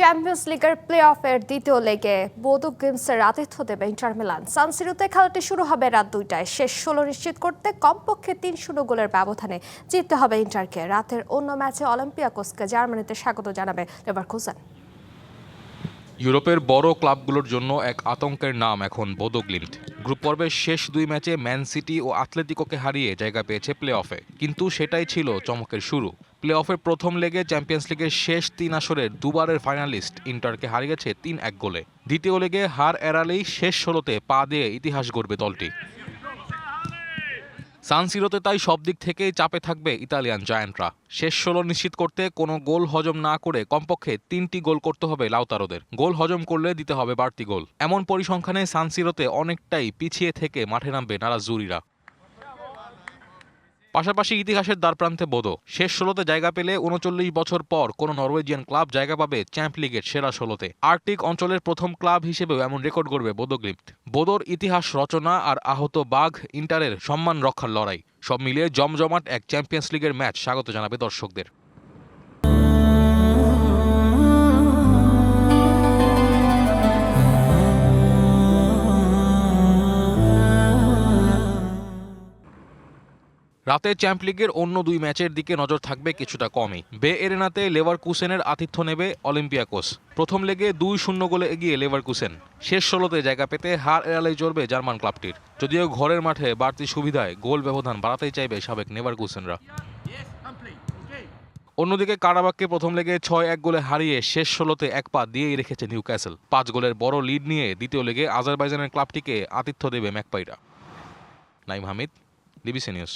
Champions লিগের play অফের দ্বিতীয় লেগে বোদো গেমসের আতিথ্য দেবে ইন্টার মিলান। সান সিরোতে খেলাটি শুরু হবে রাত ২টায়। শেষ ১৬ নিশ্চিত করতে কমপক্ষে ৩-০ গোলের ব্যবধানে জিততে হবে ইন্টারকে। রাতের অন্য ম্যাচে অলিম্পিয়াকোসকে জার্মানিতে স্বাগত জানাবে লেভারকুসেন। ইউরোপের বড় ক্লাবগুলোর জন্য এক আতঙ্কের নাম এখন বোদো গ্লিম্ট। গ্রুপ পর্বের শেষ দুই ম্যাচে ম্যান সিটি ও আতলেতিকোকে হারিয়ে জায়গা পেয়েছে প্লে অফে, কিন্তু সেটাই ছিল চমকের শুরু। প্লে অফের প্রথম লেগে চ্যাম্পিয়ন্স লিগের শেষ ৩ আসরের দুবারের ফাইনালিস্ট ইন্টারকে হারিয়েছে ৩-১ গোলে। দ্বিতীয় লেগে হার এড়ালেই শেষ ১৬তে পা দিয়ে ইতিহাস গড়বে দলটি। সান সিরোতে তাই সব দিক থেকেই চাপে থাকবে ইতালিয়ান জায়ান্টরা। শেষ ১৬ নিশ্চিত করতে কোনো গোল হজম না করে কমপক্ষে ৩টি গোল করতে হবে লাউতারোদের। গোল হজম করলে দিতে হবে বাড়তি গোল। এমন পরিসংখ্যানে সান সিরোতে অনেকটাই পিছিয়ে থেকে মাঠে নামবে নারাজ্জুরিরা। পাশাপাশি ইতিহাসের দ্বারপ্রান্তে বোদো। শেষ ১৬তে জায়গা পেলে ৩৯ বছর পর কোনো নরওয়েজিয়ান ক্লাব জায়গা পাবে চ্যাম্প লিগের সেরা ১৬তে। আর্কটিক অঞ্চলের প্রথম ক্লাব হিসেবেও এমন রেকর্ড গড়বে বোদো গ্লিম্ট। বোদোর ইতিহাস রচনা আর আহত বাঘ ইন্টারের সম্মান রক্ষার লড়াই, সব মিলিয়ে জমজমাট এক চ্যাম্পিয়ন্স লিগের ম্যাচ স্বাগত জানাবে দর্শকদের। রাতে চ্যাম্প লিগের অন্য দুই ম্যাচের দিকে নজর থাকবে কিছুটা কমই। বে এরেনাতে লেভারকুসেনের আতিথ্য নেবে অলিম্পিয়াকোস। প্রথম লেগে ২-০ গোলে এগিয়ে লেভারকুসেন। শেষ ১৬তে জায়গা পেতে হার এড়ালেই চলবে জার্মান ক্লাবটির। যদিও ঘরের মাঠে বাড়তি সুবিধায় গোল ব্যবধান বাড়াতেই চাইবে সাবেক লেভারকুসেনরা। অন্যদিকে কারাবাককে প্রথম লেগে ৬-১ গোলে হারিয়ে শেষ ১৬তে এক পা দিয়েই রেখেছে নিউক্যাসল। ৫ গোলের বড় লিড নিয়ে দ্বিতীয় লেগে আজারবাইজানের ক্লাবটিকে আতিথ্য দেবে ম্যাকপাইরা। Naim Hamid, DBC news.